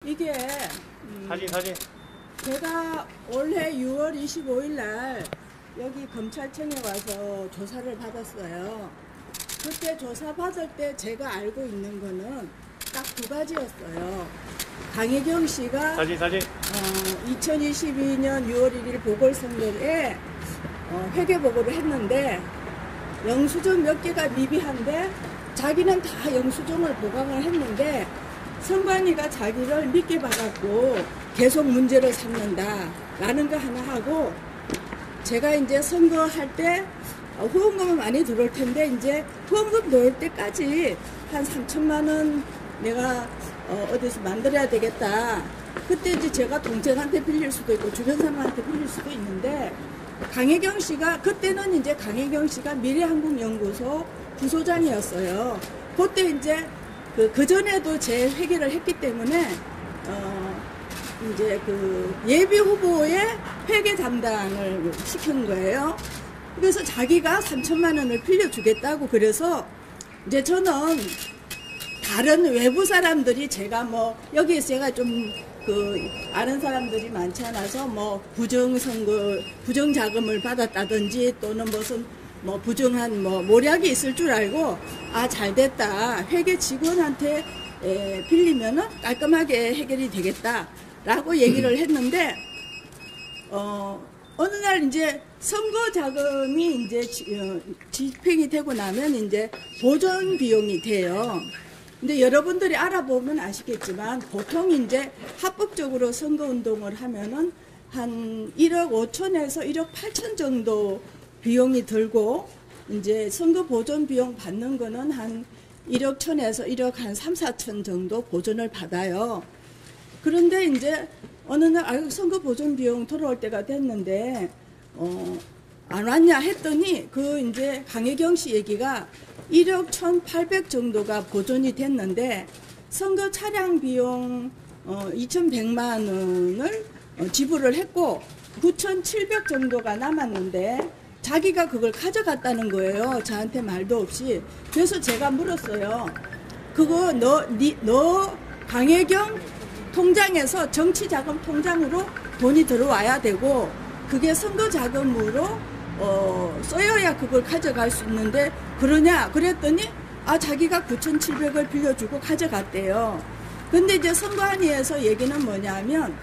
이게 사진. 제가 올해 6월 25일 날 여기 검찰청에 와서 조사를 받았어요. 그때 조사 받을 때 제가 알고 있는 거는 딱 두 가지였어요. 강혜경 씨가 사진. 2022년 6월 1일 보궐선거에 회계보고를 했는데 영수증 몇 개가 미비한데 자기는 다 영수증을 보강을 했는데 선관위가 자기를 믿게 받았고 계속 문제를 삼는다 라는 거 하나 하고, 제가 이제 선거할 때 후원금은 많이 들어올 텐데 이제 후원금 넣을 때까지 한 3천만 원 내가 어디서 만들어야 되겠다. 그때 이제 제가 동생한테 빌릴 수도 있고 주변 사람한테 빌릴 수도 있는데, 강혜경 씨가 그때는 이제 강혜경 씨가 미래한국연구소 부소장이었어요. 그때 이제 그 전에도 제 회계를 했기 때문에 이제 그 예비 후보의 회계 담당을 시킨 거예요. 그래서 자기가 3천만 원을 빌려주겠다고. 그래서 이제 저는 다른 외부 사람들이 제가 뭐 여기에서 제가 좀 아는 사람들이 많지 않아서 뭐 부정 자금을 받았다든지 또는 무슨 뭐 부정한 뭐 모략이 있을 줄 알고, 잘 됐다, 회계 직원한테 빌리면은 깔끔하게 해결이 되겠다라고 얘기를 했는데, 어느 날 이제 선거 자금이 이제 집행이 되고 나면 이제 보존 비용이 돼요. 근데 여러분들이 알아보면 아시겠지만 보통 이제 합법적으로 선거운동을 하면은 한 1억 5천에서 1억 8천 정도 비용이 들고, 이제 선거 보존 비용 받는 거는 한 1억 천에서 1억 한 3, 4천 정도 보존을 받아요. 그런데 이제 어느 날 선거 보존 비용 돌아올 때가 됐는데 안 왔냐 했더니 이제 강혜경 씨 얘기가 1억 1,800 정도가 보존이 됐는데 선거 차량 비용 2,100만 원을 지불을 했고 9,700 정도가 남았는데 자기가 그걸 가져갔다는 거예요. 저한테 말도 없이. 그래서 제가 물었어요. 그거 너 강혜경 통장에서 정치자금 통장으로 돈이 들어와야 되고 그게 선거자금으로 써야 그걸 가져갈 수 있는데 그러냐 그랬더니 자기가 9,700을 빌려주고 가져갔대요. 근데 이제 선관위에서 얘기는 뭐냐면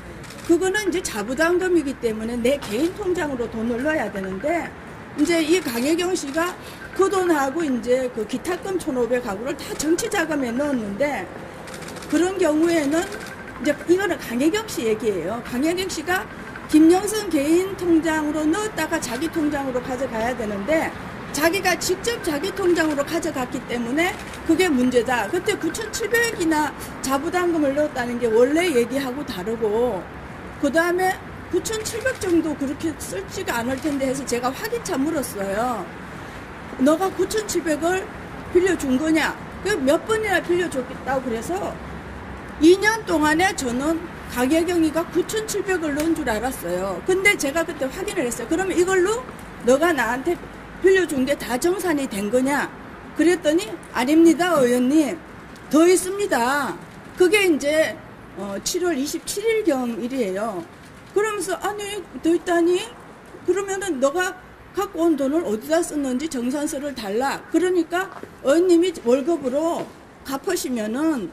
그거는 이제 자부담금이기 때문에 내 개인 통장으로 돈을 넣어야 되는데, 이제 이 강혜경 씨가 그 돈하고 이제 그 기탁금 1,500하고를 다 정치자금에 넣었는데, 그런 경우에는 이제 이거는 강혜경 씨 얘기예요. 강혜경 씨가 김영선 개인 통장으로 넣었다가 자기 통장으로 가져가야 되는데 자기가 직접 자기 통장으로 가져갔기 때문에 그게 문제다. 그때 9,700이나 자부담금을 넣었다는 게 원래 얘기하고 다르고, 그 다음에 9,700 정도 그렇게 쓸지가 않을 텐데 해서 제가 확인차 물었어요. 너가 9,700을 빌려준 거냐? 몇 번이나 빌려줬다고. 그래서 2년 동안에 저는 강혜경이가 9,700을 넣은 줄 알았어요. 근데 제가 그때 확인을 했어요. 그러면 이걸로 너가 나한테 빌려준 게 다 정산이 된 거냐? 그랬더니 아닙니다, 의원님. 더 있습니다. 그게 이제 7월 27일경 일이에요. 그러면서 아니 더 있다니? 그러면은 너가 갖고 온 돈을 어디다 썼는지 정산서를 달라. 그러니까 의원님이 월급으로 갚으시면은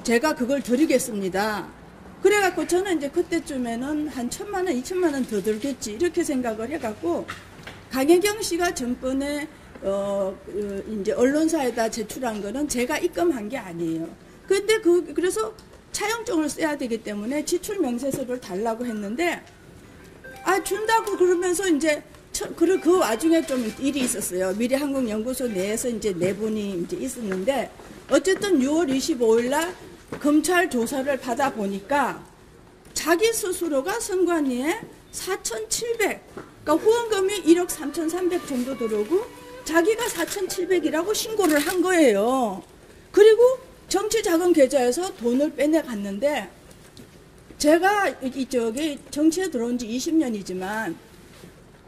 제가 그걸 드리겠습니다. 그래갖고 저는 이제 그때쯤에는 한 1,000만 원, 2,000만 원 더 들겠지 이렇게 생각을 해갖고, 강혜경 씨가 전번에 이제 언론사에다 제출한 거는 제가 입금한 게 아니에요. 근데 그래서 차용증을 써야 되기 때문에 지출 명세서를 달라고 했는데 준다고 그러면서 이제 그 와중에 좀 일이 있었어요. 미래한국연구소 내에서 이제 내분이 이제 있었는데, 어쨌든 6월 25일 날 검찰 조사를 받아 보니까 자기 스스로가 선관위에 4,700, 그러니까 후원금이 1억 3,300 정도 들어오고 자기가 4,700이라고 신고를 한 거예요. 그리고 정치자금 계좌에서 돈을 빼내갔는데, 제가 저기 정치에 들어온 지 20년이지만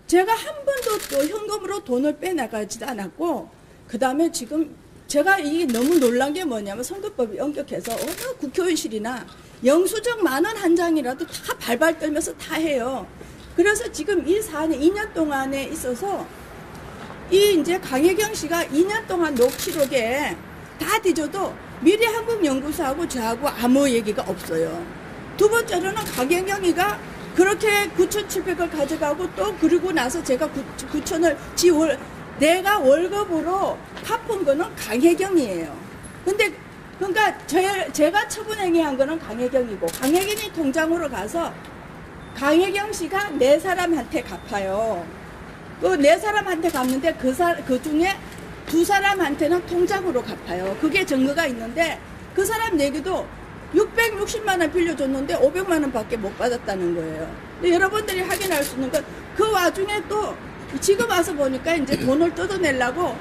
제가 한 번도 또 현금으로 돈을 빼나가지도 않았고, 그 다음에 지금 제가 이게 너무 놀란 게 뭐냐면 선거법이 엄격해서 어느 국회의원실이나 영수증 10,000원 한 장이라도 다 발발 떨면서 다 해요. 그래서 지금 이 사안이 2년 동안에 있어서 이 이제 강혜경 씨가 2년 동안 녹취록에 다 뒤져도 미래한국연구소하고 저하고 아무 얘기가 없어요. 두 번째로는 강혜경이가 그렇게 9,700을 가져가고 또 그러고 나서 제가 9,000을 내가 월급으로 갚은 거는 강혜경이에요. 근데 그러니까 제가 처분행위한 거는 강혜경이고 강혜경이 통장으로 가서 강혜경 씨가 4사람한테 갚아요. 그 4사람한테 갚는데 그 중에 2사람한테는 통장으로 갚아요. 그게 증거가 있는데 그 사람 얘기도 660만 원 빌려줬는데 500만 원밖에 못 받았다는 거예요. 근데 여러분들이 확인할 수 있는 건 그 와중에 또 지금 와서 보니까 이제 돈을 뜯어내려고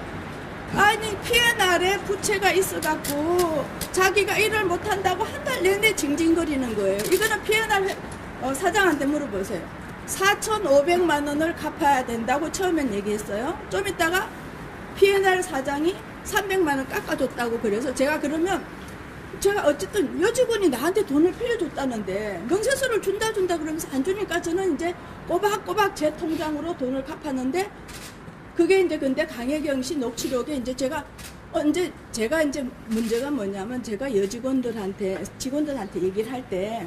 아니 P&R에 부채가 있어갖고 자기가 일을 못한다고 한 달 내내 징징거리는 거예요. 이거는 P&R 사장한테 물어보세요. 4,500만 원을 갚아야 된다고 처음엔 얘기했어요. 좀 있다가 P&R 사장이 300만 원 깎아줬다고 그래서 제가 그러면 제가 어쨌든 여직원이 나한테 돈을 빌려줬다는데 명세서를 준다 그러면서 안 주니까 저는 이제 꼬박꼬박 제 통장으로 돈을 갚았는데 그게 이제 근데 강혜경 씨 녹취록에 이제 제가 이제 문제가 뭐냐면 제가 직원들한테 얘기를 할 때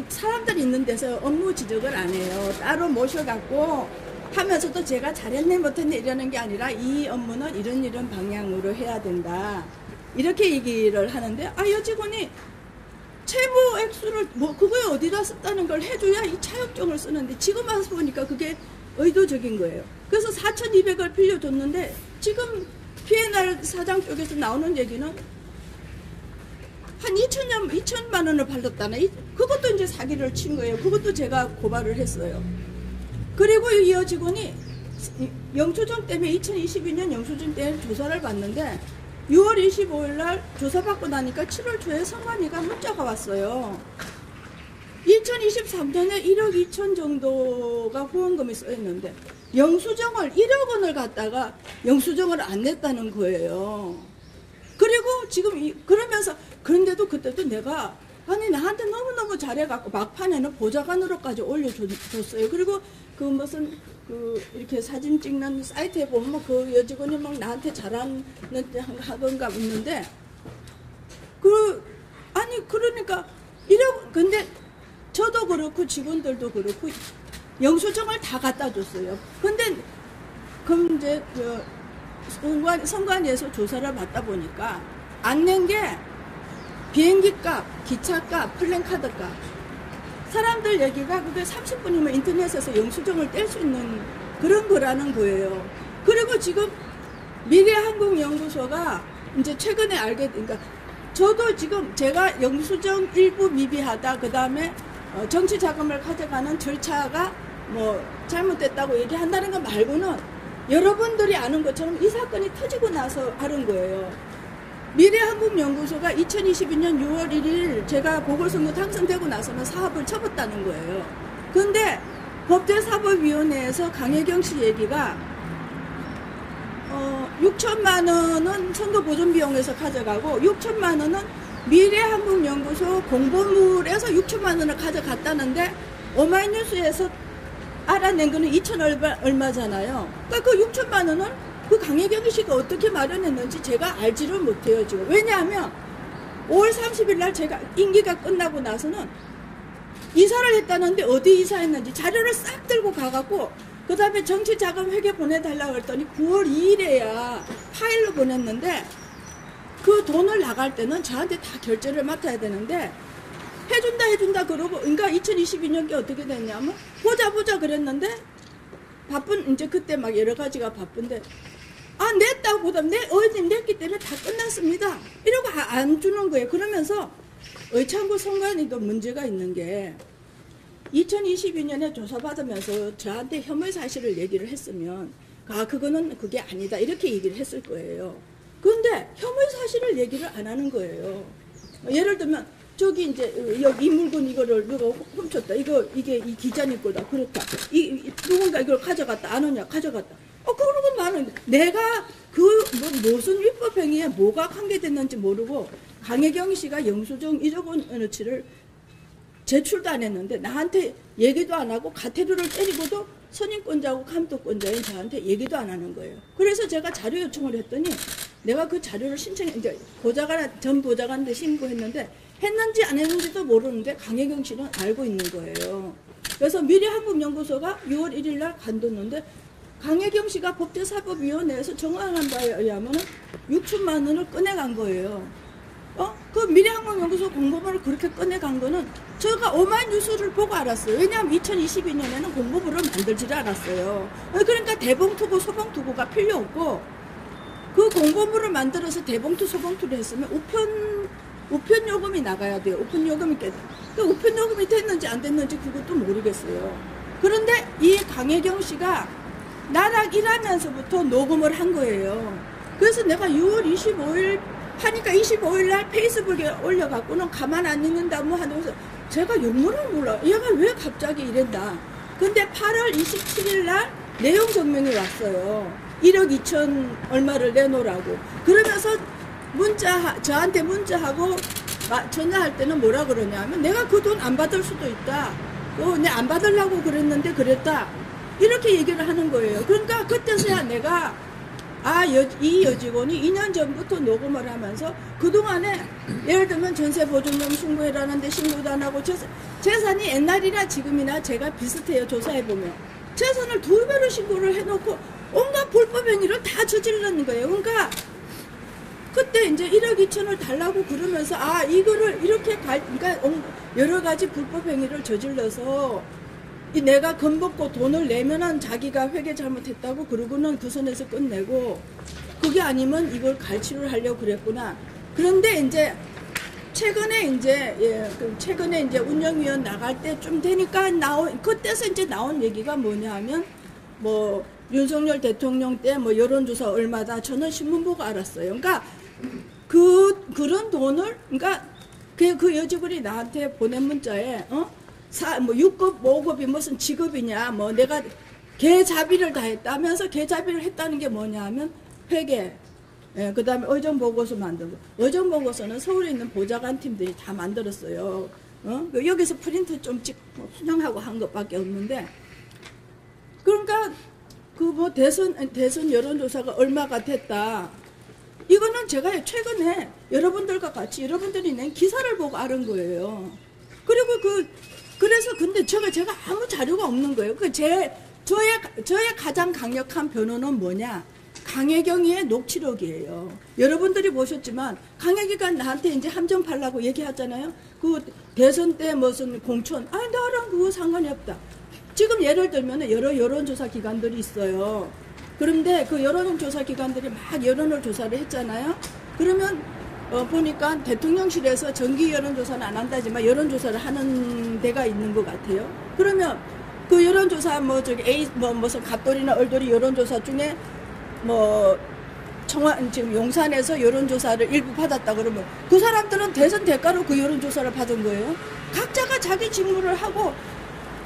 사람들 있는 데서 업무 지적을 안 해요. 따로 모셔갖고 하면서도 제가 잘했네 못했네 이러는 게 아니라 이 업무는 이런 방향으로 해야 된다. 이렇게 얘기를 하는데 여직원이 채무 액수를 그거에 어디다 썼다는 걸 해줘야 이 차용증을 쓰는데 지금 와서 보니까 그게 의도적인 거예요. 그래서 4,200을 빌려줬는데 지금 P&R 사장 쪽에서 나오는 얘기는 한 2천만 원을 팔렸다네. 그것도 이제 사기를 친 거예요. 그것도 제가 고발을 했어요. 그리고 이 여직원이 영수증 때문에 2022년 영수증 때문에 조사를 받는데 6월 25일 날 조사받고 나니까 7월 초에 성관이가 문자가 왔어요. 2023년에 1억 2천 정도가 후원금이 써있는데 영수증을 1억 원을 갖다가 영수증을 안 냈다는 거예요. 그리고 지금 그러면서 그런데도 그때도 내가 아니 나한테 너무너무 잘해갖고 막판에는 보좌관으로까지 올려줬어요. 그리고 그 무슨 이렇게 사진 찍는 사이트에 보면 그 여직원이 막 나한테 잘하는 하던가 있는데 아니 그러니까 근데 저도 그렇고 직원들도 그렇고 영수증을 다 갖다 줬어요. 근데 그럼 이제 선관위에서 조사를 받다 보니까 안 낸 게 비행기 값, 기차 값, 플랜카드 값. 사람들 얘기가 그게 30분이면 인터넷에서 영수증을 뗄 수 있는 그런 거라는 거예요. 그리고 지금 미래한국연구소가 이제 최근에 그러니까 저도 지금 제가 영수증 일부 미비하다, 그 다음에 정치 자금을 가져가는 절차가 뭐 잘못됐다고 얘기한다는 거 말고는 여러분들이 아는 것처럼 이 사건이 터지고 나서 아는 거예요. 미래한국연구소가 2022년 6월 1일 제가 보궐선거 당선되고 나서는 사업을 접었다는 거예요. 근데 법제사법위원회에서 강혜경 씨 얘기가 6천만 원은 선거보존비용에서 가져가고 6천만 원은 미래한국연구소 공보물에서 6천만 원을 가져갔다는데 오마이뉴스에서 알아낸 거는 2천 얼마잖아요. 그러니까 그 6천만 원은 그 강혜경 씨가 어떻게 마련했는지 제가 알지를 못해요 지금. 왜냐하면 5월 30일 날 제가 임기가 끝나고 나서는 이사를 했다는데 어디 이사했는지 자료를 싹 들고 가갖고 그 다음에 정치자금 회계 보내달라고 했더니 9월 2일에야 파일로 보냈는데 그 돈을 나갈 때는 저한테 다 결제를 맡아야 되는데 해준다 그러고 그러니까 2022년에 어떻게 됐냐면 보자 그랬는데 이제 그때 막 여러 가지가 바쁜데 냈다고 보다 어머님 냈기 때문에 다 끝났습니다 이러고 안 주는 거예요. 그러면서 의창구 선관위도 문제가 있는 게 2022년에 조사받으면서 저한테 혐의 사실을 얘기를 했으면 그거는 그게 아니다 이렇게 얘기를 했을 거예요. 그런데 혐의 사실을 얘기를 안 하는 거예요. 예를 들면 저기 이제 여기 이 물건 이거를 누가 훔쳤다. 이게 이 기자님 거다. 그렇다. 누군가 이걸 가져갔다. 안 오냐? 가져갔다. 그러고 나는 내가 무슨 위법행위에 뭐가 관계됐는지 모르고 강혜경 씨가 영수증 1억 원어치를 제출도 안 했는데 나한테 얘기도 안 하고 가태료를 때리고도 선임권자고 감독권자인 저한테 얘기도 안 하는 거예요. 그래서 제가 자료 요청을 했더니 내가 그 자료를 이제 전 보좌관한테 신고했는데 했는지 안 했는지도 모르는데 강혜경 씨는 알고 있는 거예요. 그래서 미래한국연구소가 6월 1일 날 간뒀는데 강혜경 씨가 법제사법위원회에서 정황한 바에 의하면 6천만 원을 꺼내간 거예요. 그 미래한국연구소 공보부를 그렇게 꺼내간 거는 제가 오마이뉴스를 보고 알았어요. 왜냐하면 2022년에는 공보부를 만들지를 않았어요. 그러니까 대봉투고 소봉투고가 필요 없고 그 공보부를 만들어서 대봉투 소봉투를 했으면 우편 요금이 나가야 돼요. 우편 요금이 우편 요금이 됐는지 안 됐는지 그것도 모르겠어요. 그런데 이 강혜경 씨가 나랑 일하면서부터 녹음을 한 거예요. 그래서 내가 6월 25일 하니까 25일 날 페이스북에 올려갖고는 가만 안 있는다 뭐 하면서 제가 영문을 몰라. 얘가 왜 갑자기 이랬나. 근데 8월 27일 날 내용 증명이 왔어요. 1억 2천 얼마를 내놓으라고. 그러면서 저한테 문자하고 전화할 때는 뭐라 그러냐면 내가 그 돈 안 받을 수도 있다. 내가 안 받으려고 그랬는데 그랬다. 이렇게 얘기를 하는 거예요. 그러니까 그때서야 내가 이 여직원이 2년 전부터 녹음을 하면서 그동안에 예를 들면 전세보증금 신고해라는데 신고도 안 하고 재산이 옛날이나 지금이나 제가 비슷해요. 조사해보면 재산을 2배로 신고를 해놓고 온갖 불법 행위를 다 저지르는 거예요. 그러니까 그때 이제 1억 2천을 달라고 그러면서 이거를 이렇게 그러니까 여러 가지 불법 행위를 저질러서 내가 겁먹고 돈을 내면은 자기가 회계 잘못했다고 그러고는 그 선에서 끝내고 그게 아니면 이걸 갈취를 하려고 그랬구나. 그런데 이제 최근에 이제 운영위원 나갈 때쯤 되니까 그때서 이제 나온 얘기가 뭐냐 하면 뭐 윤석열 대통령 때 뭐 여론조사 얼마다 저는 신문 보고 알았어요. 그러니까 그런 돈을 그러니까 그 여직원이 나한테 보낸 문자에 6급, 5급이 무슨 직업이냐, 뭐 내가 개자비를 다 했다면서 개자비를 했다는 게 뭐냐 하면 회계, 그 다음에 의정보고서 만들고, 의정보고서는 서울에 있는 보좌관 팀들이 다 만들었어요. 여기서 프린트 좀 찍고 수정하고 한 것밖에 없는데, 그러니까 대선 여론조사가 얼마가 됐다. 이거는 제가 최근에 여러분들과 같이 여러분들이 낸 기사를 보고 알은 거예요. 그리고 그래서 근데 제가 아무 자료가 없는 거예요. 저의 가장 강력한 변호는 뭐냐? 강혜경이의 녹취록이에요. 여러분들이 보셨지만 강혜경이가 나한테 이제 함정 팔라고 얘기하잖아요. 그 대선 때 무슨 공천, 나랑 그거 상관이 없다. 지금 예를 들면 여러 여론조사 기관들이 있어요. 그런데 그 여론조사 기관들이 막 여론을 조사를 했잖아요. 그러면 보니까 대통령실에서 정기 여론조사는 안 한다지만 여론조사를 하는 데가 있는 것 같아요. 그러면 그 여론조사 무슨 갑돌이나 얼돌이 여론조사 중에 지금 용산에서 여론조사를 일부 받았다 그러면 그 사람들은 대선 대가로 그 여론조사를 받은 거예요. 각자가 자기 직무를 하고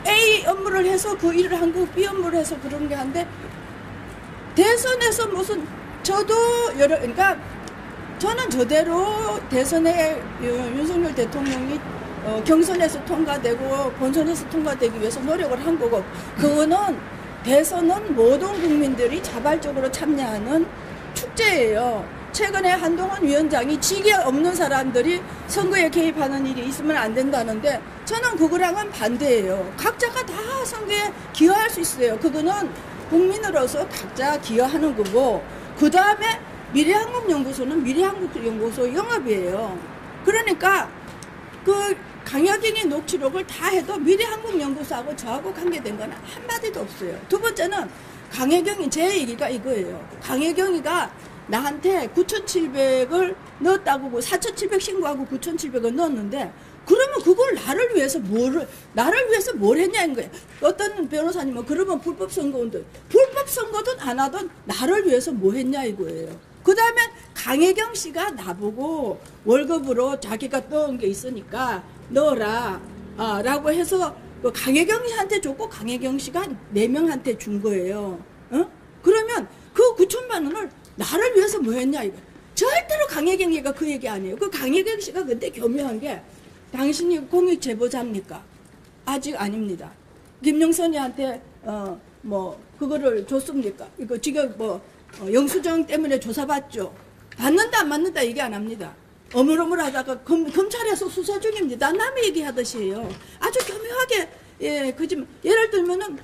A 업무를 해서 그 일을 한 거고 B 업무를 해서 그런 게 한데 대선에서 그러니까 저는 저대로 대선에 윤석열 대통령이 경선에서 통과되고 본선에서 통과되기 위해서 노력을 한 거고 그거는 대선은 모든 국민들이 자발적으로 참여하는 축제예요. 최근에 한동훈 위원장이 직위 없는 사람들이 선거에 개입하는 일이 있으면 안 된다는데 저는 그거랑은 반대예요. 각자가 다 선거에 기여할 수 있어요. 그거는 국민으로서 각자 기여하는 거고 그 다음에 미래한국연구소는 미래한국연구소 영업이에요. 그러니까 그 강혜경의 녹취록을 다 해도 미래한국연구소하고 저하고 관계된 건 한마디도 없어요. 두 번째는 제 얘기가 이거예요. 강혜경이가 나한테 9,700을 넣었다고 4,700 신고하고 9,700을 넣었는데 그러면 그걸 나를 위해서 뭘 했냐는 거예요. 어떤 변호사님은 그러면 불법 선거든 안 하던 나를 위해서 뭐 했냐 이거예요. 그 다음에 강혜경 씨가 나보고 월급으로 자기가 넣은 게 있으니까 넣어라 라고 해서 강혜경 씨한테 줬고 강혜경 씨가 4명한테 준 거예요. 그러면 그 9천만 원을 나를 위해서 뭐 했냐 이거. 절대로 강혜경 씨가 그 얘기 아니에요. 그 강혜경 씨가 근데 교묘한 게 당신이 공익 제보자입니까? 아직 아닙니다. 김영선이한테 뭐 그거를 줬습니까? 이거 지금 뭐 영수증 때문에 조사받죠. 받는다 안 받는다 얘기 안 합니다. 어물어물하다가 검찰에서 수사 중입니다. 남의 얘기하듯이 해요. 아주 교묘하게 예 그지. 예를 들면은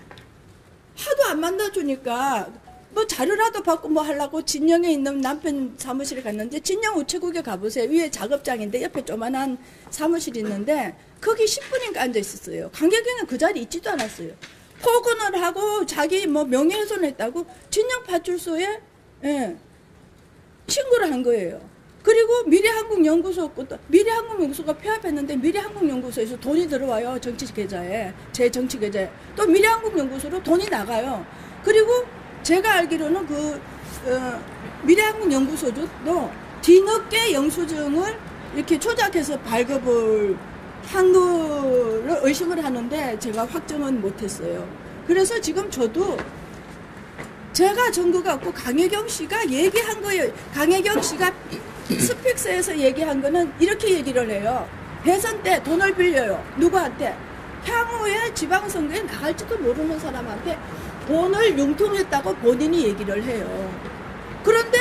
하도 안 만나주니까 뭐 자료라도 받고 뭐 하려고 진영에 있는 남편 사무실에 갔는데 진영 우체국에 가보세요. 위에 작업장인데 옆에 조만한 사무실이 있는데 거기 10분인가 앉아 있었어요. 강혜경은 그 자리에 있지도 않았어요. 포근을 하고 자기 뭐 명예훼손했다고 진영 파출소에 예, 신고를 한 거예요. 그리고 미래한국연구소 미래한국연구소가 폐업했는데 미래한국연구소에서 돈이 들어와요. 정치 계좌에 제 정치 계좌에 또 미래한국연구소로 돈이 나가요. 그리고 제가 알기로는 그 미래한국연구소도 뒤늦게 영수증을 이렇게 조작해서 발급을 한 거를 의심을 하는데 제가 확정은 못했어요. 그래서 지금 저도 제가 증거가 없고 강혜경 씨가 얘기한 거예요. 강혜경 씨가 스픽스에서 얘기한 거는 이렇게 얘기를 해요. 대선 때 돈을 빌려요. 누구한테? 향후에 지방선거에 나갈지도 모르는 사람한테 돈을 융통했다고 본인이 얘기를 해요. 그런데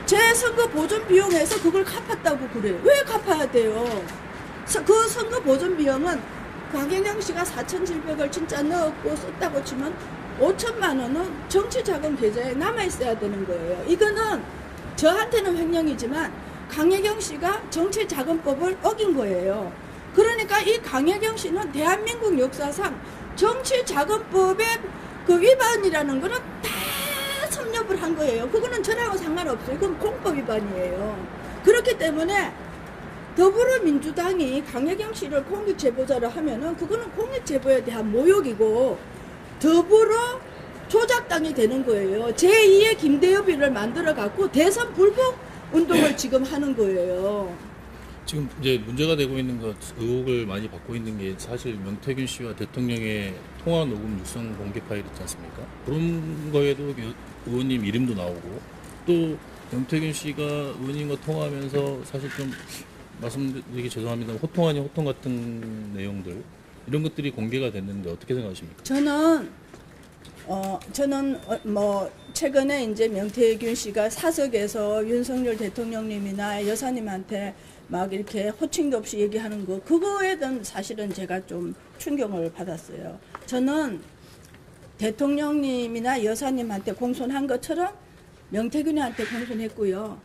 제 선거 보존 비용에서 그걸 갚았다고 그래요. 왜 갚아야 돼요? 그 선거 보존 비용은 강혜경 씨가 4,700을 진짜 넣었고 썼다고 치면 5천만 원은 정치자금 계좌에 남아있어야 되는 거예요. 이거는 저한테는 횡령이지만 강혜경 씨가 정치자금법을 어긴 거예요. 그러니까 이 강혜경 씨는 대한민국 역사상 정치자금법의 그 위반이라는 거는 다 섭렵을 한 거예요. 그거는 저랑은 상관없어요. 그건 공법 위반이에요. 그렇기 때문에 더불어민주당이 강혜경 씨를 공익제보자로 하면은 그거는 공익제보에 대한 모욕이고 더불어 조작당이 되는 거예요. 제2의 김대엽이를 만들어 갖고 대선 불복 운동을 지금 하는 거예요. 지금 이제 문제가 되고 있는 것, 의혹을 많이 받고 있는 게 사실 명태균 씨와 대통령의 통화 녹음 육성 공개 파일 있지 않습니까? 그런 거에도 의원님 이름도 나오고 또 명태균 씨가 의원님과 통화하면서 사실 좀 말씀드리기 죄송합니다. 호통 아닌 호통 같은 내용들 이런 것들이 공개가 됐는데 어떻게 생각하십니까? 저는 뭐 최근에 이제 명태균 씨가 사석에서 윤석열 대통령님이나 여사님한테 막 이렇게 호칭도 없이 얘기하는 거 그거에 대한 사실은 제가 좀 충격을 받았어요. 저는 대통령님이나 여사님한테 공손한 것처럼 명태균한테 공손했고요.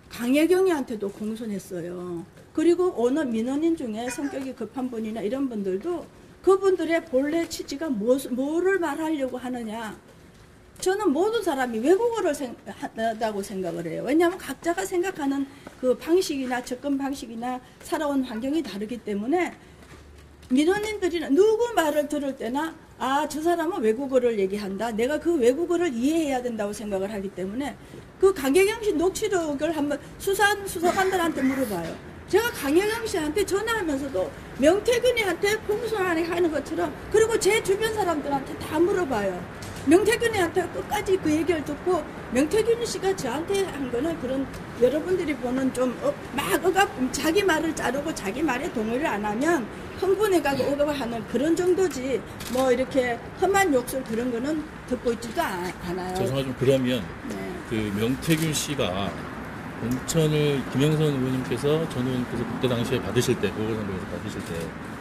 강혜경이한테도 공손했어요. 그리고 어느 민원인 중에 성격이 급한 분이나 이런 분들도 그분들의 본래 취지가 뭐를 말하려고 하느냐. 저는 모든 사람이 외국어를 한다고 생각을 해요. 왜냐하면 각자가 생각하는 그 방식이나 접근 방식이나 살아온 환경이 다르기 때문에 민원인들이나 누구 말을 들을 때나 저 사람은 외국어를 얘기한다. 내가 그 외국어를 이해해야 된다고 생각을 하기 때문에 그 강혜경 씨 녹취록을 한번 수사관들한테 물어봐요. 제가 강혜경 씨한테 전화하면서도 명태균이한테 공손하게 하는 것처럼 그리고 제 주변 사람들한테 다 물어봐요. 명태균이한테 끝까지 그 얘기를 듣고 명태균 씨가 저한테 한 거는 그런 여러분들이 보는 좀 자기 말을 자르고 자기 말에 동의를 안 하면 흥분해가지고 억압하는 그런 정도지 뭐 이렇게 험한 욕설 그런 거는 듣고 있지도 않아요. 죄송하지만 그러면 네. 그 명태균 씨가 공천을 김영선 의원님께서 전 의원님께서 그때 당시에 받으실 때 보궐선거에서 받으실 때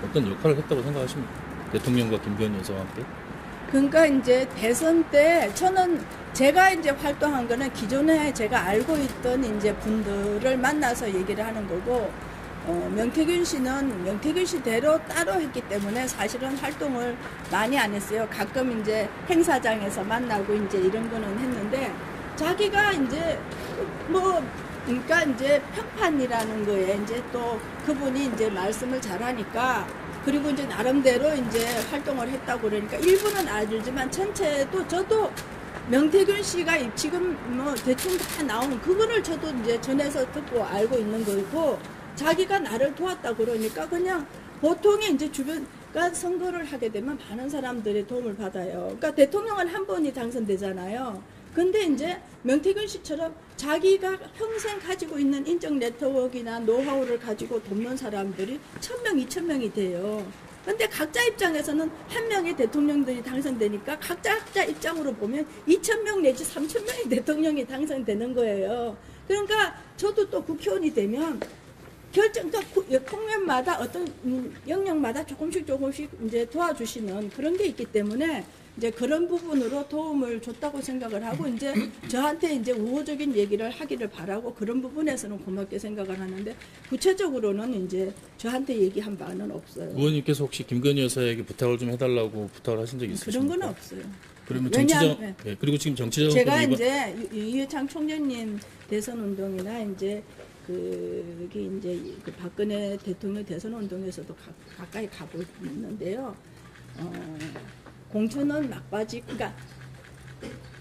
어떤 역할을 했다고 생각하십니까? 대통령과 김기현 여사와 함께? 그러니까 이제 대선 때 저는 제가 이제 활동한 거는 기존에 제가 알고 있던 이제 분들을 만나서 얘기를 하는 거고 명태균 씨는 명태균 씨대로 따로 했기 때문에 사실은 활동을 많이 안 했어요. 가끔 이제 행사장에서 만나고 이제 이런 거는 했는데 자기가 이제 뭐 그러니까 이제 평판이라는 거에 이제 또 그분이 이제 말씀을 잘하니까 그리고 이제 나름대로 이제 활동을 했다고 그러니까 일부는 알지만 전체도 저도 명태균 씨가 지금 뭐 대충 다 나오는 그거를 저도 이제 전해서 듣고 알고 있는 거고 자기가 나를 도왔다 그러니까 그냥 보통의 이제 주변 그러니까 선거를 하게 되면 많은 사람들의 도움을 받아요. 그러니까 대통령은 한 번이 당선되잖아요. 근데 이제 명태균 씨처럼 자기가 평생 가지고 있는 인적 네트워크나 노하우를 가지고 돕는 사람들이 1000명, 2000명이 돼요. 근데 각자 입장에서는 한 명의 대통령들이 당선되니까 각자 입장으로 보면 2000명 내지 3000명의 대통령이 당선되는 거예요. 그러니까 저도 또 국회의원이 되면 그러니까 국면마다 어떤 영역마다 조금씩 이제 도와주시는 그런 게 있기 때문에 이제 그런 부분으로 도움을 줬다고 생각을 하고 이제 저한테 이제 우호적인 얘기를 하기를 바라고 그런 부분에서는 고맙게 생각을 하는데 구체적으로는 이제 저한테 얘기한 바는 없어요. 의원님께서 혹시 김건희 여사에게 부탁을 좀 해달라고 부탁을 하신 적이 있으십니까? 그런 건 없어요. 그러면 왜냐하면 네, 그리고 지금 정치적 제가 이제 이회창 총재님 대선 운동이나 이제 그게 이제 그 박근혜 대통령 대선 운동에서도 가까이 가고 있는데요. 공천은 막바지, 그러니까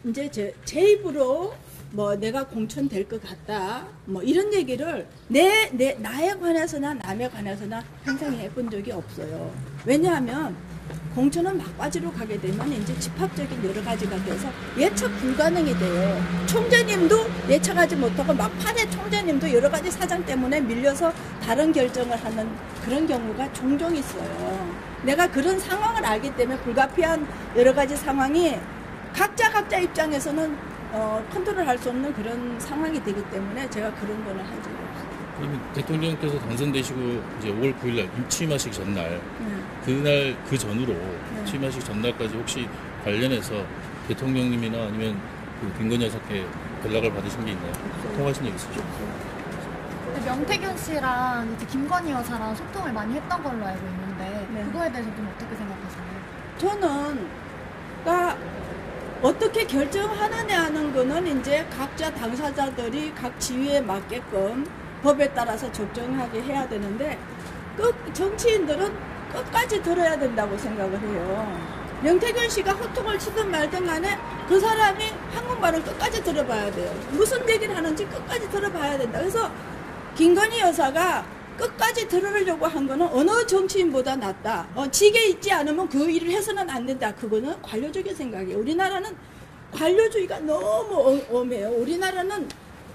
이제 제 입으로 뭐 내가 공천 될 것 같다, 뭐 이런 얘기를 나에 관해서나 남에 관해서나 평생 해본 적이 없어요. 왜냐하면 공천은 막바지로 가게 되면 이제 집합적인 여러 가지가 돼서 예측 불가능이 돼요. 총재님도 예측하지 못하고 막판에 총재님도 여러 가지 사정 때문에 밀려서 다른 결정을 하는 그런 경우가 종종 있어요. 내가 그런 상황을 알기 때문에 불가피한 여러 가지 상황이 각자 입장에서는 컨트롤할 수 없는 그런 상황이 되기 때문에 제가 그런 거는 한 적이 없어요. 그러면 대통령께서 당선되시고 이제 5월 9일날 취임하시기 전날 그날 그 전으로 취임하시기 전날까지 혹시 관련해서 대통령님이나 아니면 그 김건희 여사께 연락을 받으신 게 있나요? 통화하신 적 있으시죠? 명태균 씨랑 이제 김건희 여사랑 소통을 많이 했던 걸로 알고 있는데 그거에 대해서 좀 어떻게 생각하세요? 저는 그러니까 어떻게 결정하느냐 하는 거는 이제 각자 당사자들이 각 지위에 맞게끔 법에 따라서 적정하게 해야 되는데 정치인들은 끝까지 들어야 된다고 생각을 해요. 명태균 씨가 호통을 치든 말든 간에 그 사람이 한국말은 끝까지 들어봐야 돼요. 무슨 얘기를 하는지 끝까지 들어봐야 된다. 그래서 김건희 여사가 끝까지 들으려고 한 거는 어느 정치인보다 낫다. 직에 있지 않으면 그 일을 해서는 안 된다. 그거는 관료적인 생각이에요. 우리나라는 관료주의가 너무 엄해요. 우리나라는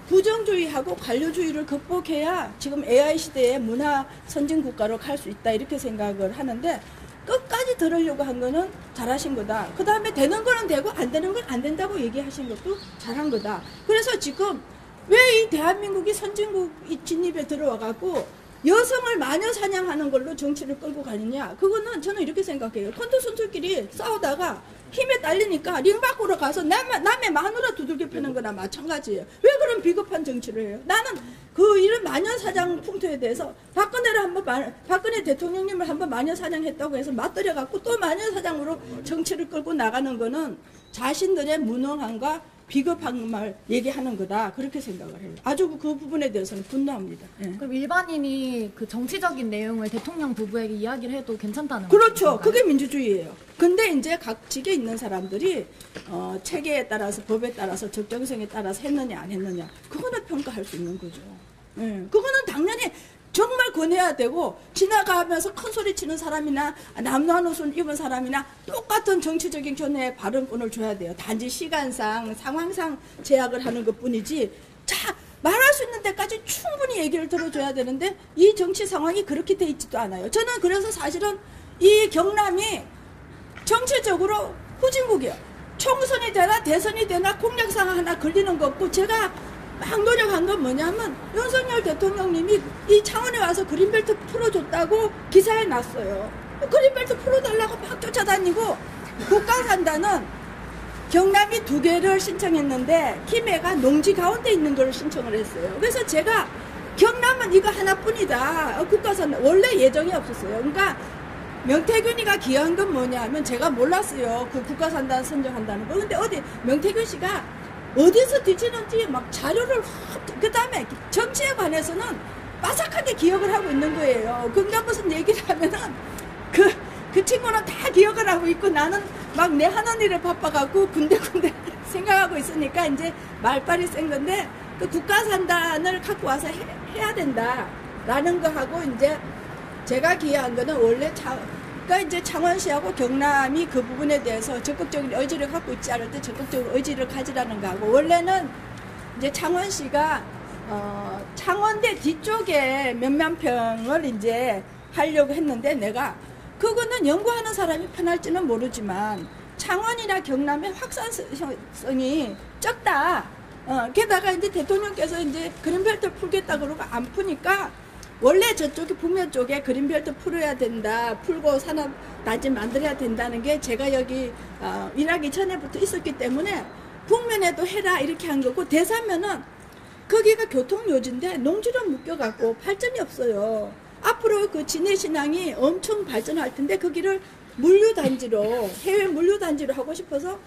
부정주의하고 관료주의를 극복해야 지금 AI 시대의 문화 선진국가로 갈 수 있다. 이렇게 생각을 하는데 끝까지 들으려고 한 거는 잘하신 거다. 그 다음에 되는 거는 되고 안 되는 건 안 된다고 얘기하신 것도 잘한 거다. 그래서 지금 왜 이 대한민국이 선진국 진입에 들어와갖고 여성을 마녀 사냥하는 걸로 정치를 끌고 가느냐. 그거는 저는 이렇게 생각해요. 컨트 선수끼리 싸우다가 힘에 딸리니까 링 밖으로 가서 남의 마누라 두들겨 패는 거나 마찬가지예요. 왜 그런 비겁한 정치를 해요? 나는 그 이런 마녀 사냥 풍토에 대해서 박근혜 대통령님을 한번 마녀 사냥했다고 해서 맞들여갖고 또 마녀 사냥으로 정치를 끌고 나가는 거는 자신들의 무능함과 비겁한 말 얘기하는 거다. 그렇게 생각을 해요. 아주 그 부분에 대해서는 분노합니다. 예. 그럼 일반인이 그 정치적인 내용을 대통령 부부에게 이야기를 해도 괜찮다는 그렇죠. 말씀이신가요? 그게 민주주의예요. 근데 이제 각 직에 있는 사람들이 체계에 따라서 법에 따라서 적정성에 따라서 했느냐 안 했느냐 그거는 평가할 수 있는 거죠. 예. 그거는 당연히 정말 권해야 되고 지나가면서 큰 소리 치는 사람이나 남노한 옷을 입은 사람이나 똑같은 정치적인 견해의 발언권을 줘야 돼요. 단지 시간상 상황상 제약을 하는 것뿐이지 자 말할 수 있는 데까지 충분히 얘기를 들어줘야 되는데 이 정치 상황이 그렇게 돼 있지도 않아요. 저는 그래서 사실은 이 경남이 정치적으로 후진국이에요. 총선이 되나 대선이 되나 공약상 하나 걸리는 거 없고 제가 막 노력한 건 뭐냐면 윤석열 대통령님이 이 창원에 와서 그린벨트 풀어줬다고 기사에 났어요. 그린벨트 풀어달라고 막 쫓아다니고 국가산단은 경남이 2개를 신청했는데 김해가 농지 가운데 있는 걸 신청을 했어요. 그래서 제가 경남은 이거 하나뿐이다. 국가산단 원래 예정이 없었어요. 그러니까 명태균이가 기여한 건 뭐냐면 제가 몰랐어요. 그 국가산단 선정한다는 거. 근데 어디 명태균 씨가 어디서 뒤지는지 막 자료를 그 다음에 정치에 관해서는 빠삭하게 기억을 하고 있는 거예요. 그러니까 무슨 얘기를 하면은 그 친구는 다 기억을 하고 있고 나는 막 내 하는 일에 바빠갖고 군데군데 생각하고 있으니까 이제 말빨이 센 건데 그 국가산단을 갖고 와서 해야 된다라는 거 하고 이제 제가 기여한 거는 원래 그러니까 이제 창원시하고 경남이 그 부분에 대해서 적극적인 의지를 갖고 있지 않을 때 적극적으로 의지를 가지라는 거하고, 원래는 이제 창원시가 창원대 뒤쪽에 몇몇 평을 이제 하려고 했는데, 내가 그거는 연구하는 사람이 편할지는 모르지만 창원이나 경남의 확산성이 적다. 게다가 이제 대통령께서 이제 그린벨트 풀겠다 그러고 안 푸니까, 원래 저쪽에 북면 쪽에 그린벨트 풀어야 된다, 풀고 산업단지 만들어야 된다는 게 제가 여기 일하기 전에부터 있었기 때문에 북면에도 해라 이렇게 한 거고, 대산면은 거기가 교통요지인데 농지로 묶여갖고 발전이 없어요. 앞으로 그 진해신항이 엄청 발전할 텐데 거기를 물류단지로, 해외 물류단지로 하고 싶어서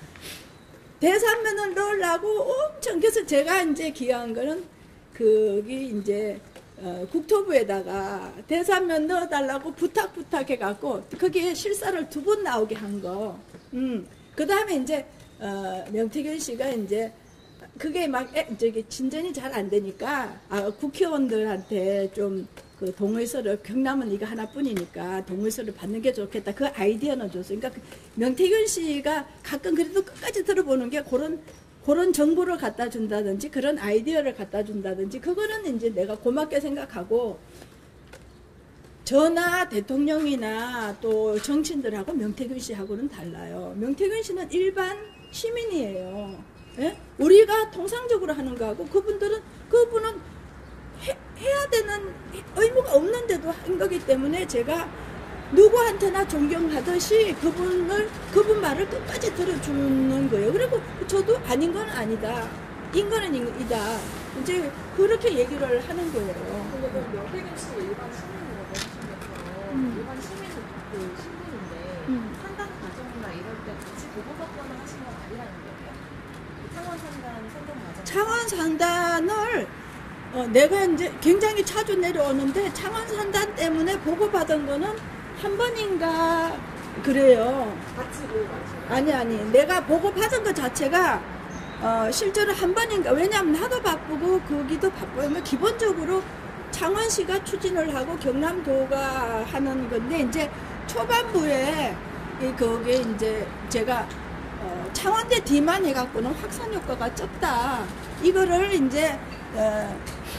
대산면을 넣으려고 엄청, 그래서 제가 이제 기여한 거는 거기 이제 국토부에다가 대산면 넣어달라고 부탁해갖고 거기에 실사를 2번 나오게 한 거. 그 다음에 이제 명태균 씨가 이제 그게 막 저기 진전이 잘 안 되니까 국회의원들한테 좀 그 동의서를, 경남은 이거 하나뿐이니까 동의서를 받는 게 좋겠다, 그 아이디어는 줬어요. 그러니까 명태균 씨가 가끔 그래도 끝까지 들어보는 게 그런 정보를 갖다 준다든지 그런 아이디어를 갖다 준다든지, 그거는 이제 내가 고맙게 생각하고, 저나 대통령이나 또 정치인들하고 명태균 씨하고는 달라요. 명태균 씨는 일반 시민이에요. 예? 우리가 통상적으로 하는 거하고 그분은 해야 되는 의무가 없는데도 한 거기 때문에 제가 누구한테나 존경하듯이 그분 말을 끝까지 들어주는 거예요. 그리고 저도 아닌 건 아니다, 인 거는 이다, 이제 그렇게 얘기를 하는 거예요. 근데 그 명태균 씨 일반 시민이라고 하신 것처럼 일반 시민 그 신분인데 판단 과정이나 이럴 때 같이 보고받거나 하신 건 아니라는 거예요? 창원 상단 선정 과정. 창원 상단을 내가 이제 굉장히 자주 내려오는데 창원 상단 때문에 보고받은 거는 한 번인가 그래요. 같이 보고받으신 아니 내가 보고받은 것 자체가 실제로 한 번인가, 왜냐하면 나도 바쁘고 거기도 바쁘고, 그러니까 기본적으로 창원시가 추진을 하고 경남도가 하는 건데, 이제 초반부에 거기에 이제 제가 창원대 뒤만 해갖고는 확산 효과가 적다, 이거를 이제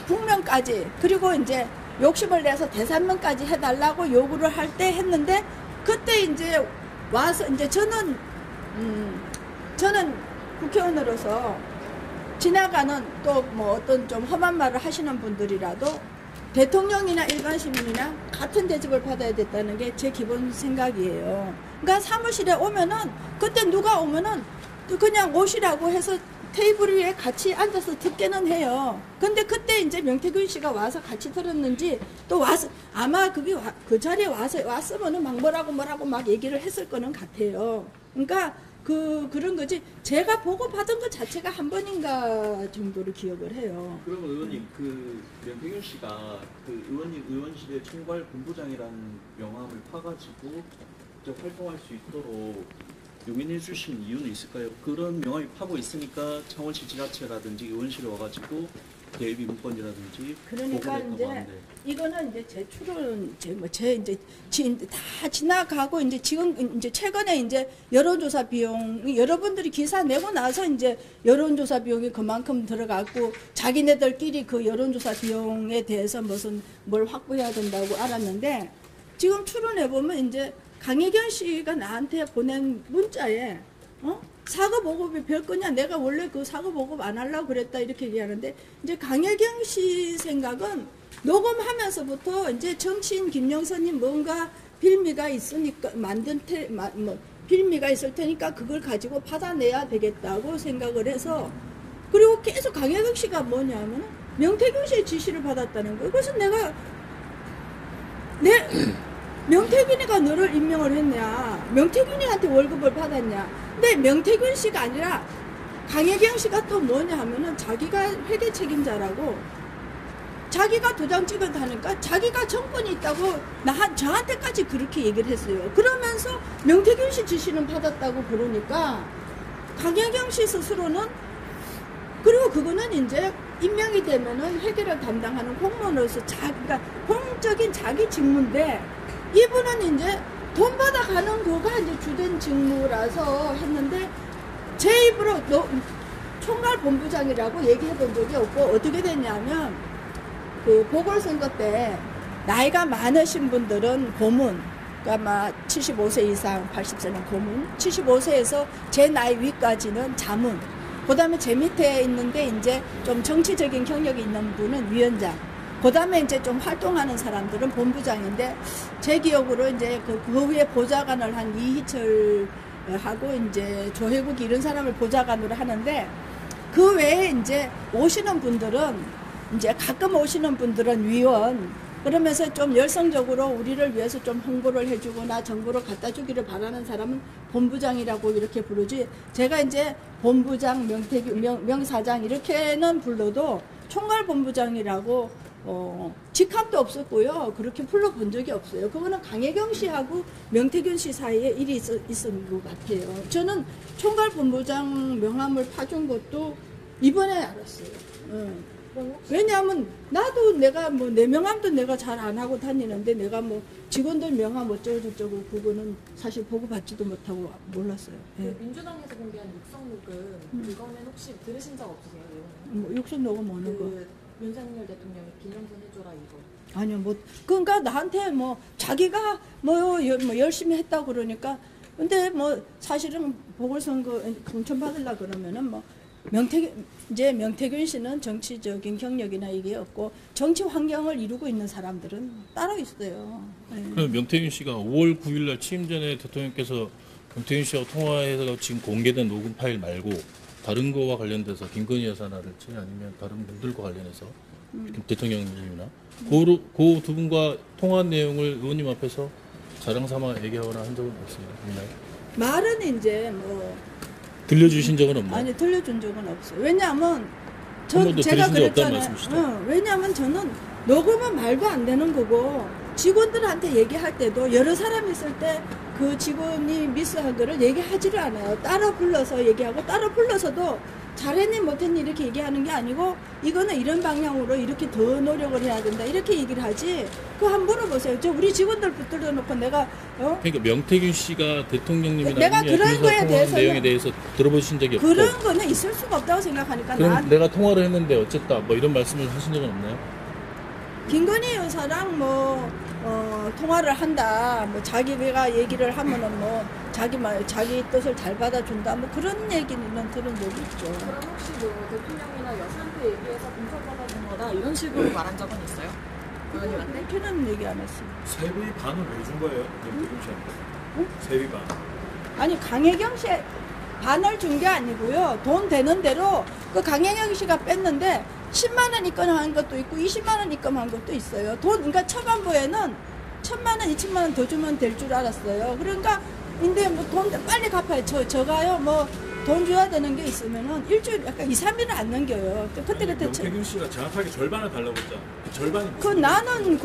북면까지, 그리고 이제 욕심을 내서 대산면까지 해달라고 요구를 할 때 했는데, 그때 이제 와서 이제 저는 국회의원으로서 지나가는 또 뭐 어떤 좀 험한 말을 하시는 분들이라도 대통령이나 일반 시민이나 같은 대접을 받아야 됐다는 게 제 기본 생각이에요. 그러니까 사무실에 오면은, 그때 누가 오면은 그냥 오시라고 해서 테이블 위에 같이 앉아서 듣게는 해요. 근데 그때 이제 명태균 씨가 와서 같이 들었는지, 또 와서 아마 그 자리에 왔으면은 막 뭐라고 막 얘기를 했을 거는 같아요. 그러니까 그런 거지, 제가 보고 받은 것 자체가 한 번인가 정도로 기억을 해요. 그러면 의원님, 그 명태균 씨가 그 의원님 의원실의 총괄 본부장이라는 명함을 파가지고 직접 활동할 수 있도록 용인해 주신 이유는 있을까요? 그런 명함이 파고 있으니까 창원시 지자체라든지 의원실에 와가지고 대비 문건이라든지 그러니까 보고를 했다고 이제 하는데. 이거는 이제 제 출은 다 지나가고, 이제 지금 이제 최근에 이제 여론조사 비용, 여러분들이 기사 내고 나서 이제 여론조사 비용이 그만큼 들어갔고, 자기네들끼리 그 여론조사 비용에 대해서 뭘 확보해야 된다고 알았는데, 지금 출원해 보면 이제 강혜경 씨가 나한테 보낸 문자에 사과 보급이 별 거냐, 내가 원래 그 사과 보급 안 하려고 그랬다, 이렇게 얘기하는데, 이제 강혜경 씨 생각은 녹음하면서부터 이제 정치인 김영선님 뭔가 빌미가 있으니까 빌미가 있을 테니까 그걸 가지고 받아내야 되겠다고 생각을 해서, 그리고 계속 강혜경 씨가 뭐냐면 명태균 씨의 지시를 받았다는 거예요. 그래서 내가 명태균이가 너를 임명을 했냐, 명태균이한테 월급을 받았냐. 근데 명태균 씨가 아니라 강혜경 씨가 또 뭐냐 하면은 자기가 회계 책임자라고, 자기가 도장 찍었다니까 자기가 정권이 있다고 저한테까지 그렇게 얘기를 했어요. 그러면서 명태균 씨 지시는 받았다고 그러니까 강혜경 씨 스스로는, 그리고 그거는 이제 임명이 되면은 회계를 담당하는 공무원으로서 그러니까 공적인 자기 직무인데, 이분은 이제 돈 받아가는 거가 이제 주된 직무라서 했는데 제 입으로 총괄 본부장이라고 얘기해 본 적이 없고 어떻게 됐냐면 그 보궐선거 때 나이가 많으신 분들은 고문, 그러니까 75세 이상 80세는 고문, 75세에서 제 나이 위까지는 자문, 그 다음에 제 밑에 있는데 이제 좀 정치적인 경력이 있는 분은 위원장, 그 다음에 이제 좀 활동하는 사람들은 본부장인데 제 기억으로 이제 그 위에 보좌관을 한 이희철 하고 이제 조혜국 이런 사람을 보좌관으로 하는데 그 외에 이제 오시는 분들은 이제 가끔 오시는 분들은 위원 그러면서 좀 열성적으로 우리를 위해서 좀 홍보를 해주거나 정보를 갖다 주기를 바라는 사람은 본부장이라고 이렇게 부르지 제가 이제 본부장 명사장 이렇게는 불러도 총괄 본부장이라고 직함도 없었고요. 그렇게 불러본 적이 없어요. 그거는 강혜경 씨하고 명태균 씨 사이에 일이 있었던 것 같아요. 저는 총괄 본부장 명함을 파준 것도 이번에 알았어요. 왜냐하면 나도 내가 뭐 내 명함도 내가 잘 안 하고 다니는데 내가 뭐 직원들 명함 어쩌고 저쩌고 그거는 사실 보고 받지도 못하고 몰랐어요. 예. 그 민주당에서 공개한 육성 녹음 그거는 혹시 들으신 적 없으세요? 뭐 육성 녹음 오는 거. 윤석열 대통령이 기념품 해줘라 이거. 아니요, 뭐 그러니까 나한테 뭐 자기가 뭐 열심히 했다고 그러니까 근데 뭐 사실은 보궐선거 공천 받으려 그러면은 뭐 명태균 씨는 정치적인 경력이나 이게 없고 정치 환경을 이루고 있는 사람들은 따로 있어요. 네. 그럼 명태균 씨가 5월 9일 날 취임 전에 대통령께서 명태균 씨와 통화해서 지금 공개된 녹음 파일 말고 다른 거와 관련돼서 김건희 여사라든지 아니면 다른 분들과 관련해서 대통령님이나 그 두 분과 통화한 내용을 의원님 앞에서 자랑 삼아 얘기하거나 한 적은 없나요? 말은 이제 뭐 들려주신 적은 없나요? 아니 들려준 적은 없어요. 왜냐하면 번도 제가 들으신 적 없다는 그랬잖아요. 말씀이시죠? 왜냐하면 저는 녹음은 말도 안 되는 거고 직원들한테 얘기할 때도 여러 사람 있을 때 그 직원이 미스한 거를 얘기하지를 않아요. 따로 불러서 얘기하고 따로 불러서도 잘했니 못했니 이렇게 얘기하는 게 아니고 이거는 이런 방향으로 이렇게 더 노력을 해야 된다 이렇게 얘기를 하지. 그거 한번 물어보세요. 저 우리 직원들 붙들어 놓고 내가 그러니까 명태균 씨가 대통령님이나 내가 그런 거에 통화한 대해서는 내용에 대해서 들어보신 적이 없고 그런 거는 있을 수가 없다고 생각하니까 그럼 난 내가 통화를 했는데 어쨌다 뭐 이런 말씀을 하신 적은 없나요? 김건희 여사랑 통화를 한다. 뭐 자기가 얘기를 하면은 뭐 자기 뜻을 잘 받아준다. 뭐 그런 얘기는 들은 적이 있죠. 그럼 혹시 뭐 대통령이나 여사한테 얘기해서 공천받아준 거다 이런 식으로 말한 적은 있어요? 의원님한테? 그렇게는 얘기 안 했어요. 세비 반을 왜 준 거예요? 명태균 씨한테. 세비 반. 아니 강혜경 씨 반을 준 게 아니고요. 돈 되는 대로 그 강혜경 씨가 뺐는데 10만 원 입금한 것도 있고 20만 원 입금한 것도 있어요. 그러니까 초반부에는 1,000만 원, 2,000만 원 더 주면 될 줄 알았어요. 그러니까 근데 뭐 돈 빨리 갚아요. 저가요 뭐 돈 줘야 되는 게 있으면은 일주일 약간 2, 3일을 안 넘겨요. 그때 명태균 씨가 정확하게 절반을 달라고 했잖아. 그 절반이 그 나는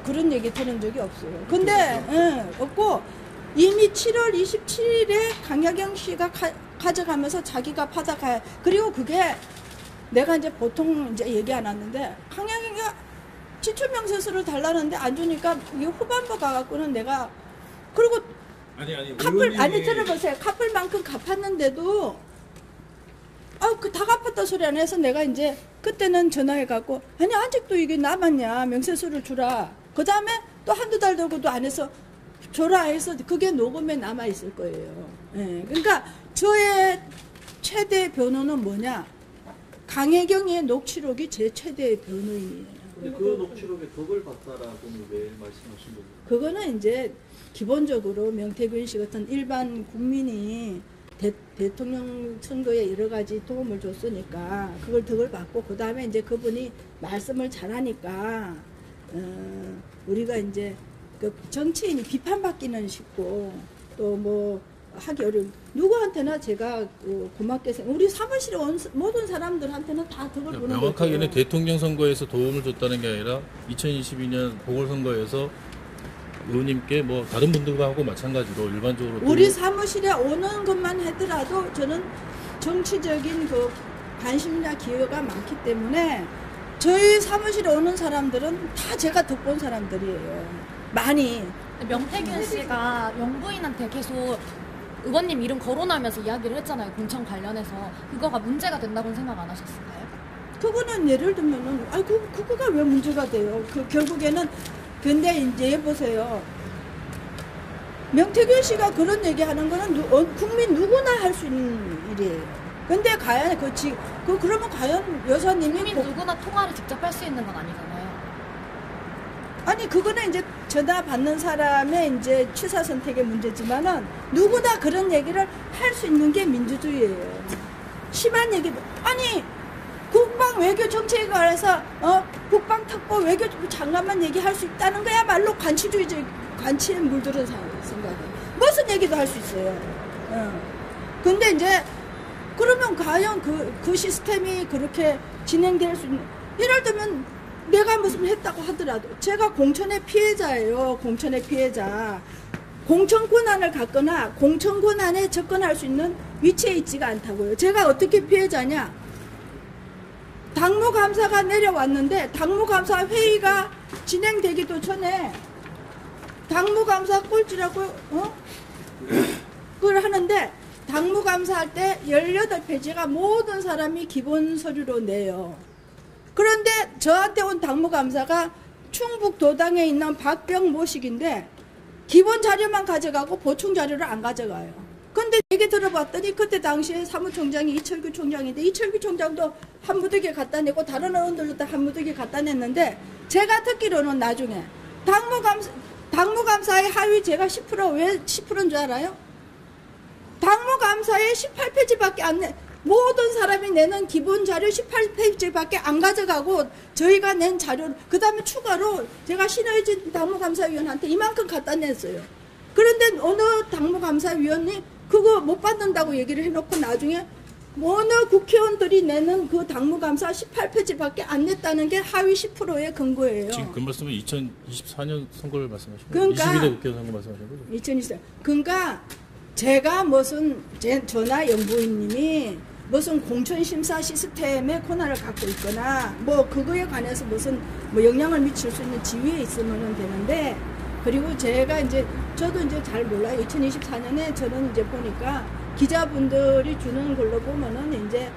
그런 얘기 들은 적이 없어요. 근데 없고 이미 7월 27일에 강혜경 씨가 가져가면서 자기가 받아가야. 그리고 그게 내가 이제 보통 이제 얘기 안 하는데 강혜경이가 지출명세서를 달라는데 안 주니까 이게 후반부 가갖고는 내가 그리고 아니 들어보세요. 갚을 만큼 갚았는데도 다 갚았다 소리 안 해서 내가 이제 그때는 전화해갖고 아니 아직도 이게 남았냐 명세서를 주라. 그 다음에 또 한두 달 되고도 안 해서 줘라 해서 그게 녹음에 남아 있을 거예요. 예. 그러니까 저의 최대 변호는 뭐냐? 강혜경의 녹취록이 제 최대 변호인이에요. 근데 그 녹취록에 덕을 봤다라고는 왜 말씀하신 거예요? 그거는 이제 기본적으로 명태균 씨 같은 일반 국민이 대통령 선거에 여러 가지 도움을 줬으니까 그걸 덕을 받고 그 다음에 이제 그분이 말씀을 잘하니까 우리가 이제 그 정치인이 비판받기는 쉽고 또 뭐 하기 어려운 누구한테나 제가 고맙게 우리 사무실에 온 모든 사람들한테는 다 덕을 보는 거예요. 명확하게는 대통령 선거에서 도움을 줬다는 게 아니라 2022년 보궐선거에서 의원님께 뭐 다른 분들과 하고 마찬가지로 일반적으로 우리 사무실에 오는 것만 하더라도 저는 정치적인 그 관심이나 기여가 많기 때문에 저희 사무실에 오는 사람들은 다 제가 덕본 사람들이에요. 많이. 명태균 씨가 영부인한테 계속 의원님 이름 거론하면서 이야기를 했잖아요. 공천 관련해서. 그거가 문제가 된다고는 생각 안 하셨을까요? 그거는 예를 들면은, 그거가 왜 문제가 돼요? 결국에는, 근데 이제 보세요. 명태균 씨가 그런 얘기 하는 거는 국민 누구나 할 수 있는 일이에요. 근데 과연, 그러면 과연 여사님이. 국민 누구나 통화를 직접 할 수 있는 건 아니잖아요. 아니, 그거는 이제 전화 받는 사람의 이제 취사 선택의 문제지만은 누구나 그런 얘기를 할 수 있는 게 민주주의예요. 심한 얘기도. 아니, 국방 외교 정책에 관해서 국방 특보 외교 장관만 얘기할 수 있다는 거야말로 관치에 물들은 생각이에요. 무슨 얘기도 할 수 있어요. 근데 이제 그러면 과연 그 시스템이 그렇게 진행될 수 있는, 예를 들면 내가 무슨 했다고 하더라도 제가 공천의 피해자예요. 공천의 피해자. 공천 권한을 갖거나 공천 권한에 접근할 수 있는 위치에 있지가 않다고요. 제가 어떻게 피해자냐? 당무감사가 내려왔는데 당무감사 회의가 진행되기도 전에 당무감사 꼴찌라고 그걸 하는데 당무감사할 때 18페이지가 모든 사람이 기본 서류로 내요. 그런데 저한테 온 당무감사가 충북 도당에 있는 박병모식인데 기본 자료만 가져가고 보충 자료를 안 가져가요. 근데 얘기 들어봤더니 그때 당시에 사무총장이 이철규 총장인데 이철규 총장도 한 무더기에 갖다 내고 다른 의원들도 다 한 무더기에 갖다 냈는데 제가 듣기로는 나중에 당무감사의 하위 제가 10% 왜 10%인 줄 알아요? 당무감사에 18페이지밖에 안 내, 모든 사람이 내는 기본 자료 18페이지밖에 안 가져가고 저희가 낸 자료, 그 다음에 추가로 제가 신의진 당무감사위원한테 이만큼 갖다 냈어요. 그런데 어느 당무감사위원이 그거 못 받는다고 얘기를 해놓고 나중에 어느 국회의원들이 내는 그 당무감사 18페이지밖에 안 냈다는 게 하위 10%의 근거예요. 지금 그 말씀은 2024년 선거를 말씀하시는 거예요? 그러니까 22대 국회 선거 말씀하시는 거죠? 2024. 그러니까 제가 무슨 전화 연구인님이 무슨 공천심사 시스템의 권한을 갖고 있거나 뭐 그거에 관해서 무슨 뭐 영향을 미칠 수 있는 지위에 있으면 되는데, 그리고 제가 이제 저도 이제 잘 몰라요. 2024년에 저는 이제 보니까 기자분들이 주는 걸로 보면은 이제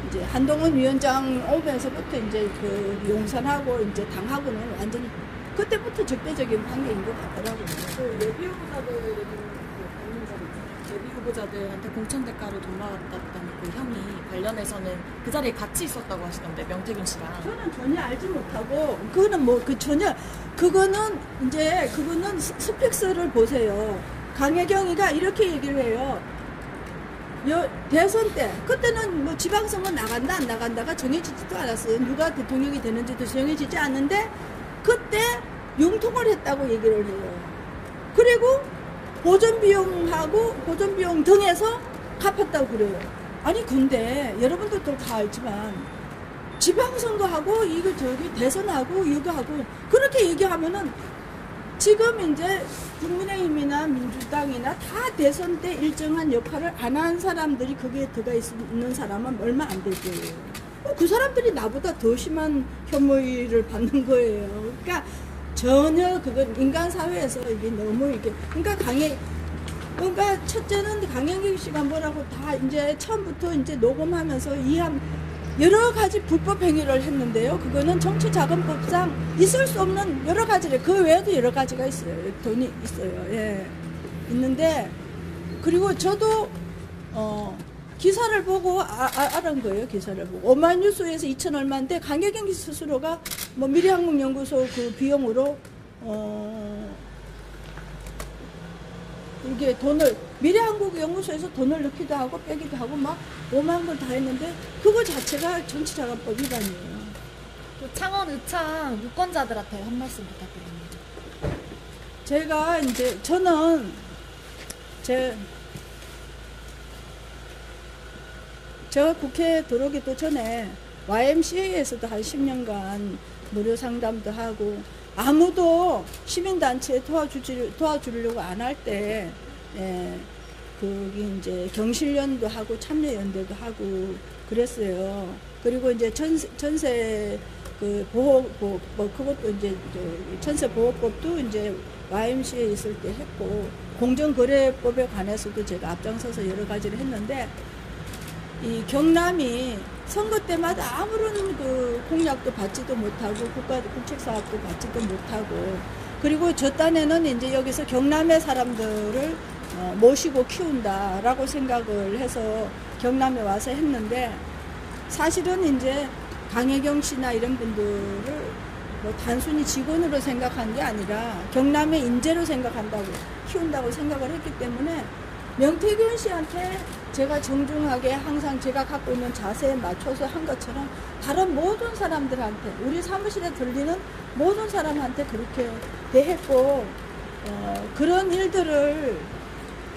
이제 한동훈 위원장 오면서부터 이제 그 용산하고 이제 당하고는 완전히 그때부터 적대적인 관계인 것 같더라고요. 예비 후보자들한테 공천 대가로 돈 받았다는 그 혐의 관련해서는 그 자리에 같이 있었다고 하시던데, 명태균 씨랑. 저는 전혀 알지 못하고, 그거는 뭐 그거는 이제 그거는 스펙스를 보세요. 강혜경이가 이렇게 얘기를 해요. 대선 때 그때는 뭐 지방선거 나간다 안 나간다가 정해지지도 않았어요. 누가 대통령이 되는지도 정해지지 않는데 그때 융통을 했다고 얘기를 해요. 그리고 보존비용 등에서 갚았다고 그래요. 아니 근데 여러분들도 다 알지만 지방선거하고 이거 저기 대선하고 이거 하고 그렇게 얘기하면은 지금 이제 국민의힘이나 민주당이나 다 대선 때 일정한 역할을 안 한 사람들이 거기에 들어가 있는 사람은 얼마 안 될 거예요. 그 사람들이 나보다 더 심한 혐의를 받는 거예요. 그러니까 전혀 그건 인간 사회에서 이게 너무 이게 그러니까 첫째는 강영경 씨가 뭐라고 다 이제 처음부터 이제 녹음하면서 여러 가지 불법 행위를 했는데요. 그거는 정치자금법상 있을 수 없는 여러 가지를, 그 외에도 여러 가지가 있어요. 돈이 있어요. 예. 있는데, 그리고 저도, 기사를 보고 알은 거예요. 기사를 보고. 오마이뉴스에서 2천 얼마인데, 강혜경 스스로가 뭐 미래한국연구소 그 비용으로, 이게 미래한국연구소에서 돈을 넣기도 하고 빼기도 하고 막 5만 걸 다 했는데 그거 자체가 정치자금법 위반이에요. 창원 의창 유권자들한테 한 말씀 부탁드립니다. 제가 이제 저는 제가 국회에 들어오기도 전에 YMCA에서도 한 10년간 무료 상담도 하고 아무도 시민단체에 도와주려고 안 할 때, 거기 이제 경실련도 하고 참여연대도 하고 그랬어요. 그리고 이제 전세 그 보호법, 뭐 그것도 이제 전세 보호법도 이제 YMCA 있을 때 했고, 공정거래법에 관해서도 제가 앞장서서 여러 가지를 했는데, 이 경남이 선거 때마다 아무런 그 공약도 받지도 못하고 국책사업도 받지도 못하고, 그리고 저 딴에는 이제 여기서 경남의 사람들을 모시고 키운다라고 생각을 해서 경남에 와서 했는데, 사실은 이제 강혜경 씨나 이런 분들을 뭐 단순히 직원으로 생각한 게 아니라 경남의 인재로 생각한다고, 키운다고 생각을 했기 때문에 명태균 씨한테 제가 정중하게 항상 제가 갖고 있는 자세에 맞춰서 한 것처럼 다른 모든 사람들한테, 우리 사무실에 들리는 모든 사람한테 그렇게 대했고, 그런 일들을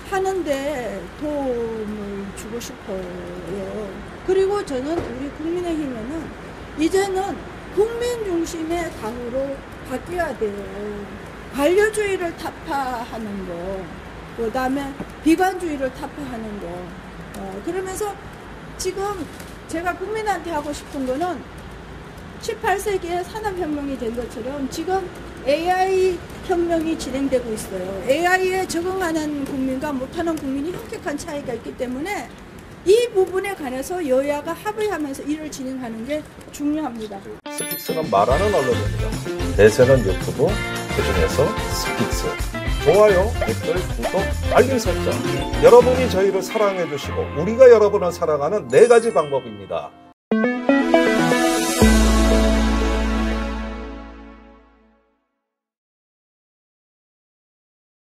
하는데 도움을 주고 싶어요. 그리고 저는 우리 국민의힘에는 이제는 국민 중심의 당으로 바뀌어야 돼요. 관료주의를 타파하는 거, 그 다음에 비관주의를 타파하는 거. 그러면서 지금 제가 국민한테 하고 싶은 거는 18세기에 산업혁명이 된 것처럼 지금 AI 혁명이 진행되고 있어요. AI에 적응하는 국민과 못하는 국민이 현격한 차이가 있기 때문에 이 부분에 관해서 여야가 합의하면서 일을 진행하는 게 중요합니다. 스픽스는 말하는 언론입니다. 대세는 유튜브, 그중에서 스픽스. 좋아요, 댓글, 구독, 알림 설정. 여러분이 저희를 사랑해 주시고 우리가 여러분을 사랑하는 4가지 방법입니다.